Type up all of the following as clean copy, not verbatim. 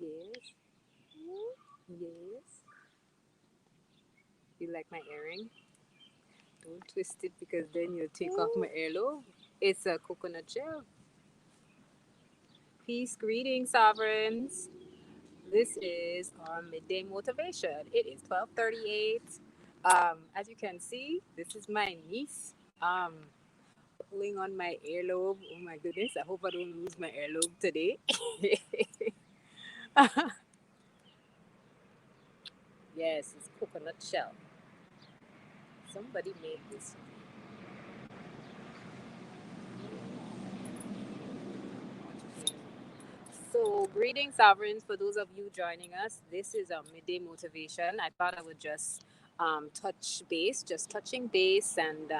Yes, yes. You like my earring? Don't twist it because then you'll take off my earlobe. It's a coconut shell. Peace, greetings, sovereigns. This is our midday motivation. It is 12:38. As you can see, this is my niece. Pulling on my earlobe. Oh my goodness! I hope I don't lose my earlobe today. Yes, it's coconut shell. Somebody made this. So, greetings, sovereigns. For those of you joining us, this is a midday motivation. I thought I would just touch base, just touching base and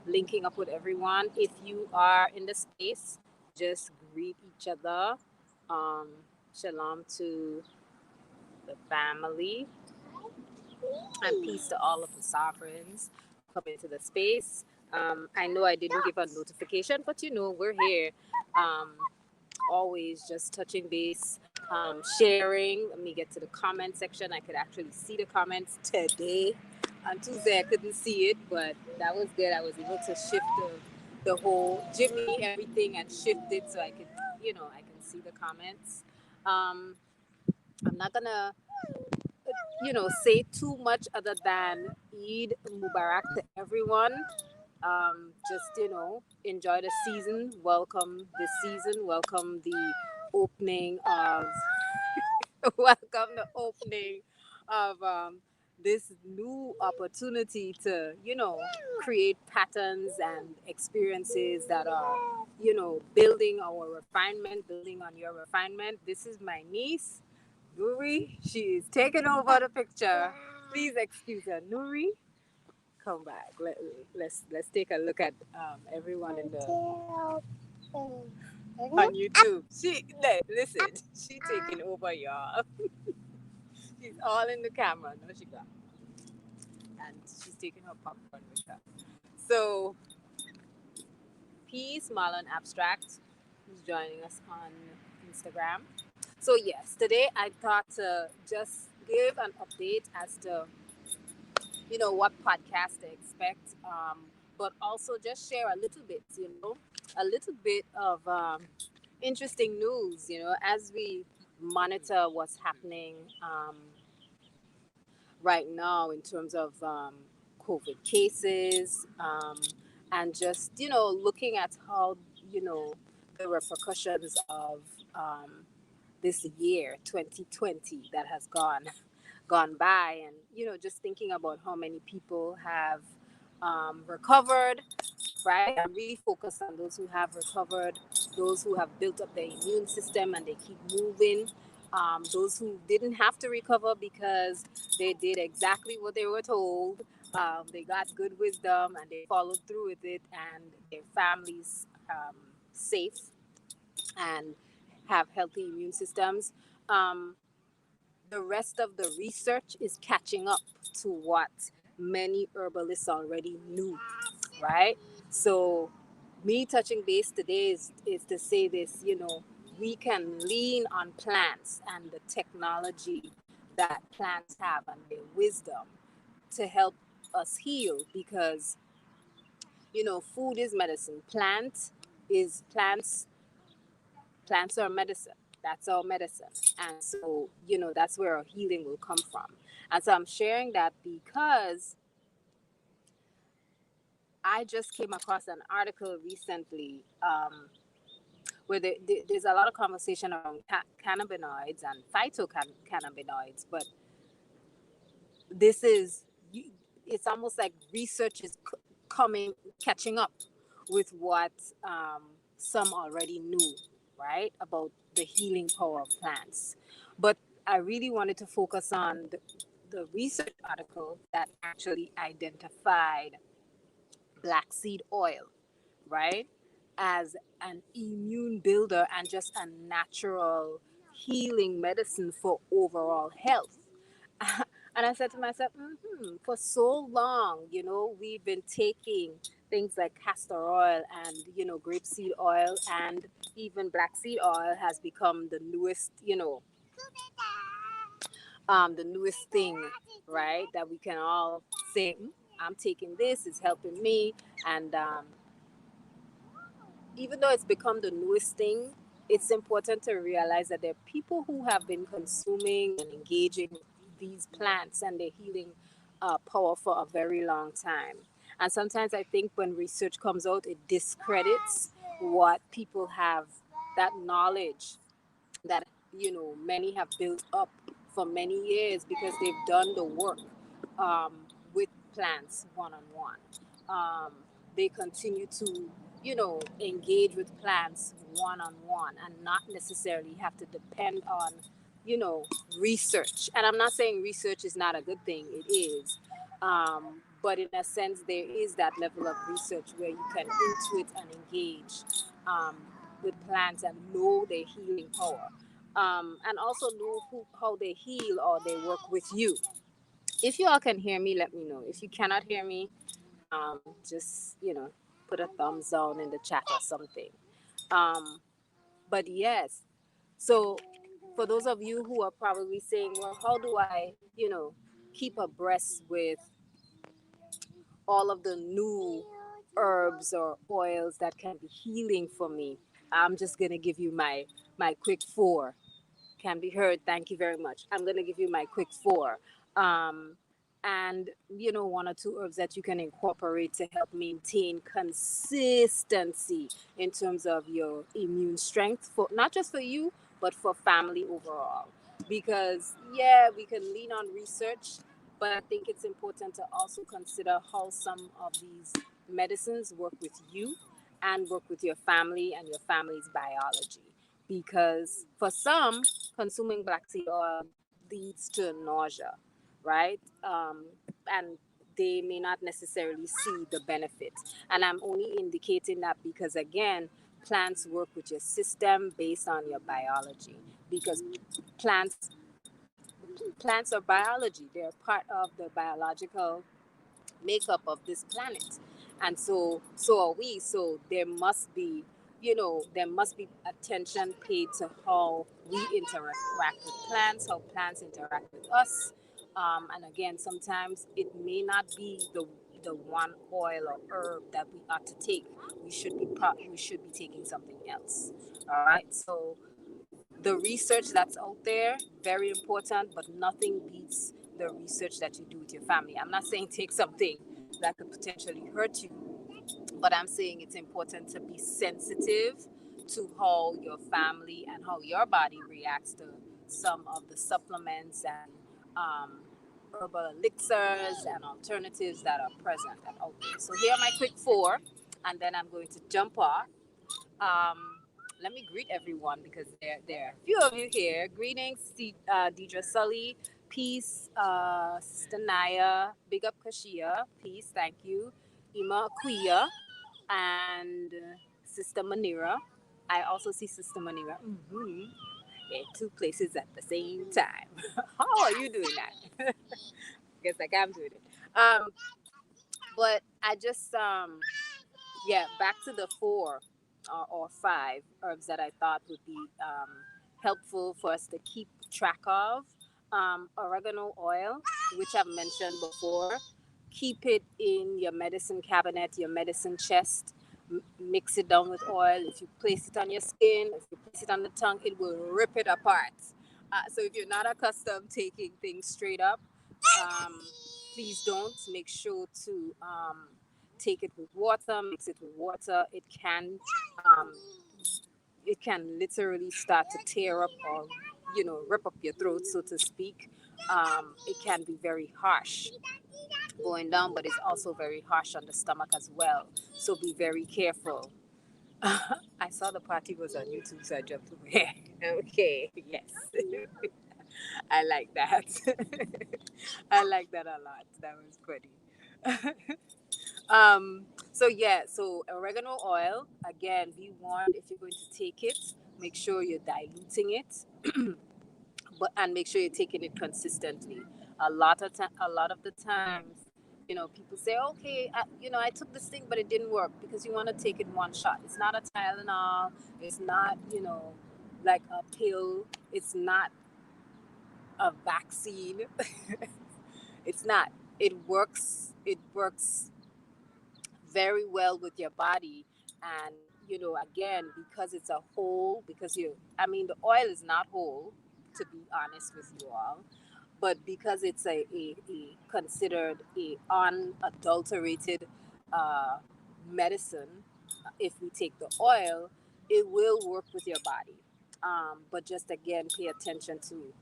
linking up with everyone. If you are in the space, just greet each other. Um, Shalom to the family and peace to all of the sovereigns who come into the space. I know I didn't give a notification, but we're here. Um, Always just touching base, sharing. Let me get to the comment section. I could actually see the comments today. On Tuesday, I couldn't see it, but that was good. I was able to shift the whole Jimmy everything and shift it so I could, I can see the comments. Um, I'm not gonna say too much other than Eid Mubarak to everyone. Just enjoy the season, welcome the season, welcome the opening of welcome the opening of this new opportunity to create patterns and experiences that are building our refinement, building on your refinement. This is my niece Nuri. She is taking over the picture. Please excuse her. Nuri, come back. Let's take a look at everyone in the on YouTube. Listen. She taking over, y'all. She's all in the camera. No, she got, and she's taking her popcorn with her. So, Peace Marlon Abstract, who's joining us on Instagram. So yes, today I thought to just give an update as to what podcast to expect, but also just share a little bit, a little bit of interesting news, as we monitor what's happening right now in terms of COVID cases, and just looking at how the repercussions of um, this year 2020 that has gone by, and just thinking about how many people have recovered, right? I'm really focused on those who have recovered, those who have built up their immune system and they keep moving, those who didn't have to recover because they did exactly what they were told. They got good wisdom and they followed through with it, and their families safe and have healthy immune systems. Um, the rest of the research is catching up to what many herbalists already knew, right? So, me touching base today is to say this, we can lean on plants and the technology that plants have and their wisdom to help us heal, because, food is medicine. Plants are medicine. That's our medicine. And so, that's where our healing will come from. And so I'm sharing that because I just came across an article recently, where there's a lot of conversation around cannabinoids and phytocannabinoids, but this is, it's almost like research is coming, catching up with what some already knew, right, about the healing power of plants. But I really wanted to focus on the research article that actually identified black seed oil, right, as an immune builder and just a natural healing medicine for overall health. And I said to myself, for so long, we've been taking things like castor oil and, grapeseed oil, and even black seed oil has become the newest, the newest thing, right? That we can all say, I'm taking this, it's helping me. And even though it's become the newest thing, it's important to realize that there are people who have been consuming and engaging with these plants and their healing power for a very long time. And sometimes I think when research comes out, it discredits what people have, that knowledge that many have built up for many years because they've done the work um, with plants one on one. They continue to engage with plants one on one and not necessarily have to depend on you know research. And I'm not saying research is not a good thing, it is. But in a sense there is that level of research where you can intuit and engage um, with plants and know their healing power, and also know how they heal or they work with you. If you all can hear me, let me know. If you cannot hear me, just put a thumbs down in the chat or something. um, but yes, so for those of you who are probably saying, well, how do I keep abreast with all of the new herbs or oils that can be healing for me, I'm just going to give you my quick four. Can be heard. Thank you very much. I'm going to give you my quick four. Um, and, one or two herbs that you can incorporate to help maintain consistency in terms of your immune strength, for not just for you, but for family overall. Because, yeah, we can lean on research, but I think it's important to also consider how some of these medicines work with you and work with your family and your family's biology. Because for some, consuming black seed oil leads to nausea, right? And they may not necessarily see the benefit. And I'm only indicating that because, again, plants work with your system based on your biology. Because plants plants are biology. They're part of the biological makeup of this planet, and so are we. So there must be attention paid to how we interact with plants, how plants interact with us. And again, sometimes it may not be the one oil or herb that we ought to take. We should be taking something else. All right. So the research that's out there, very important, but nothing beats the research that you do with your family. I'm not saying take something that could potentially hurt you, but I'm saying it's important to be sensitive to how your family and how your body reacts to some of the supplements and um, herbal elixirs and alternatives that are present and out there. So here are my quick four, and then I'm going to jump off. um, Let me greet everyone because there are a few of you here. Greetings, Deidre Sully. Peace, Sister Naya. Big up Kashia. Peace, thank you. Ima Akuya and Sister Manira. I also see Sister Manira. Yeah, two places at the same time. How are you doing that? Guess like I'm doing it. But I just yeah, back to the four or five herbs that I thought would be helpful for us to keep track of. Oregano oil, which I've mentioned before. Keep it in your medicine cabinet, your medicine chest. Mix it down with oil. If you place it on your skin, if you place it on the tongue, it will rip it apart. So if you're not accustomed taking things straight up, um, please don't. Make sure to take it with water, mix it with water. Um, it can literally start to tear up or rip up your throat, so to speak. It can be very harsh going down, but it's also very harsh on the stomach as well. So be very careful. I saw the party was on YouTube, so I jumped over here. Okay, yes. I like that. I like that a lot. That was funny. So yeah, so oregano oil, again, be warned if you're going to take it, make sure you're diluting it, but and make sure you're taking it consistently. A lot of the times, people say, okay, I took this thing, but it didn't work because you want to take it one shot. It's not a Tylenol. It's not, like a pill. It's not. a vaccine. It's not. It works very well with your body. And again, because it's a whole, because the oil is not whole, to be honest with you all, but because it's a considered a unadulterated uh, medicine, if we take the oil, it will work with your body. But just again, pay attention to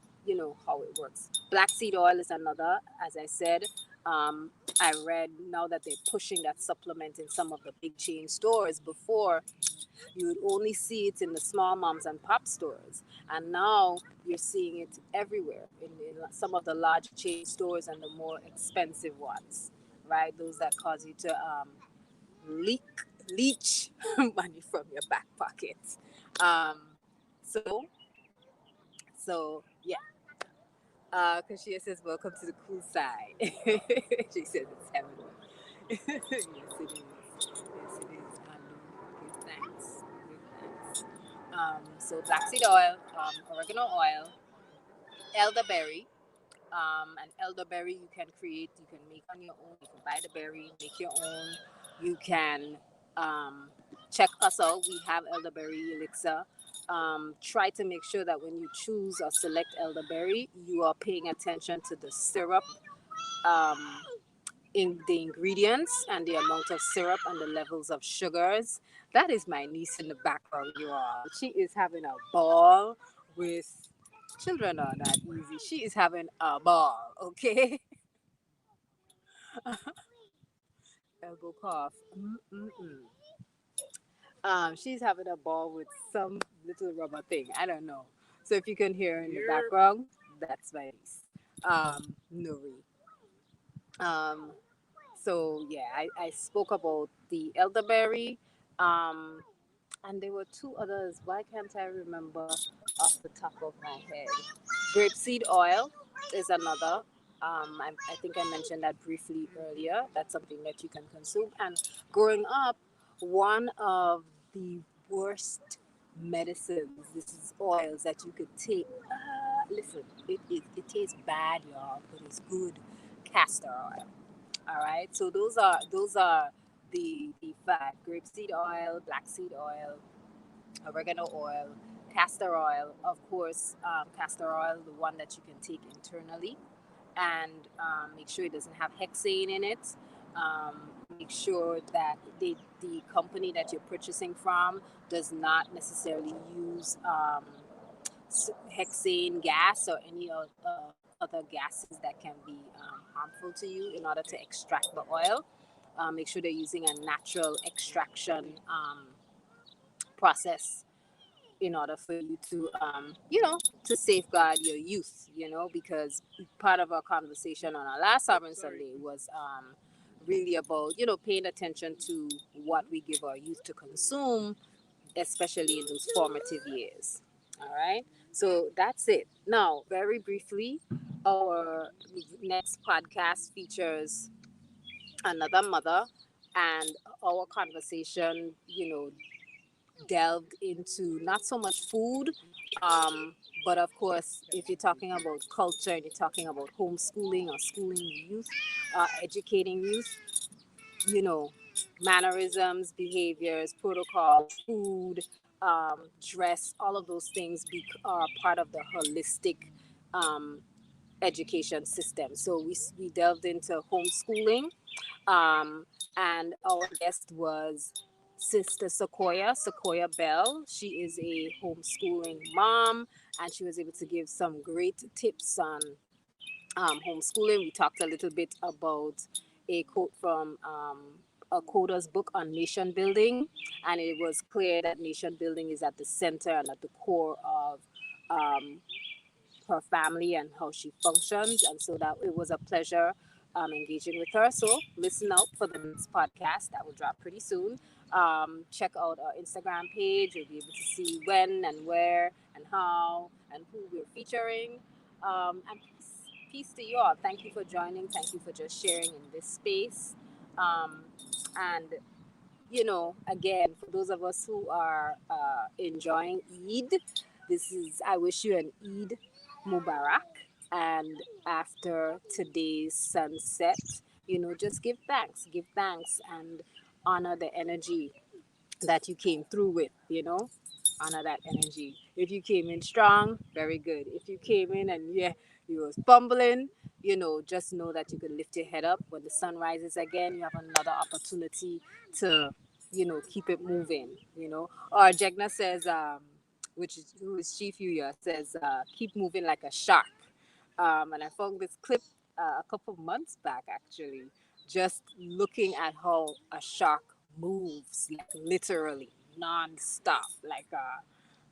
how it works. Black seed oil is another, as I said. um, I read now that they're pushing that supplement in some of the big chain stores. Before, you would only see it in the small moms and pop stores, and now you're seeing it everywhere in some of the large chain stores and the more expensive ones, right? Those that cause you to leak leech money from your back pocket. Um, so yeah. Kashia says, "Welcome to the cool side." She says it's heaven. Yes, it is. Yes, it is. Give thanks. Give thanks. So black seed oil, oregano oil, elderberry. And elderberry you can create, you can make on your own. You can buy the berry, make your own. You can um, check us out. We have elderberry elixir. Try to make sure that when you choose or select elderberry, you are paying attention to the syrup, um, in the ingredients and the amount of syrup and the levels of sugars. That is my niece in the background, you all. She is having a ball with children are not easy. She is having a ball, okay? Elbow cough. Mm-mm-mm. She's having a ball with some little rubber thing. I don't know. So if you can hear in the background, that's my niece, Nuri. Um, so yeah, I spoke about the elderberry, um, and there were two others. Why can't I remember off the top of my head? Grapeseed oil is another. I think I mentioned that briefly earlier. That's something that you can consume. And growing up, one of the worst medicines, this is oils that you could take. Listen, it tastes bad, y'all, but it's good. Castor oil. All right. So those are the five: grapeseed oil, black seed oil, oregano oil, castor oil. Of course, castor oil, the one that you can take internally, and make sure it doesn't have hexane in it. Make sure that the company that you're purchasing from does not necessarily use hexane gas or any other gases that can be harmful to you in order to extract the oil. Make sure they're using a natural extraction process in order for you to safeguard your youth, because part of our conversation on our last Sovereign Sunday was really about, paying attention to what we give our youth to consume, especially in those formative years. All right. So that's it. Now, very briefly, our next podcast features another mother, and our conversation, delved into not so much food, but of course, if you're talking about culture and you're talking about homeschooling or schooling youth, educating youth, you know, mannerisms, behaviors, protocols, food, dress, all of those things are part of the holistic um, education system. So we delved into homeschooling, um, and our guest was Sister Sequoia Bell. She is a homeschooling mom, and she was able to give some great tips on homeschooling. We talked a little bit about a quote from a coder's book on nation building, and it was clear that nation building is at the center and at the core of um, her family and how she functions. And so that it was a pleasure engaging with her. So listen out for the next podcast that will drop pretty soon. Check out our Instagram page. You'll be able to see when and where and how and who we're featuring. And peace to you all. Thank you for joining. Thank you for just sharing in this space. Um, and again, for those of us who are enjoying Eid, I wish you an Eid Mubarak. And after today's sunset, just give thanks and honor the energy that you came through with, honor that energy. If you came in strong, very good. If you came in and yeah, you was bumbling, just know that you can lift your head up. When the sun rises again, you have another opportunity to, keep it moving, Or Jegna says, who is Chief Yuya, says, keep moving like a shark. And I found this clip a couple of months back, actually, just looking at how a shark moves, like literally non-stop, like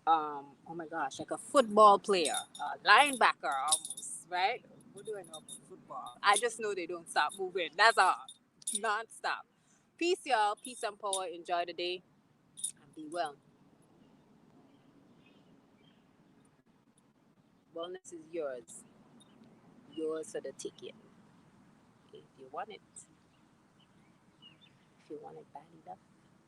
oh my gosh, like a football player, a linebacker almost, right? What do I know about football? I just know they don't stop moving. That's all, non-stop. Peace, y'all. Peace and power. Enjoy the day and be well. Wellness is yours for the ticket. If you want it, bad enough.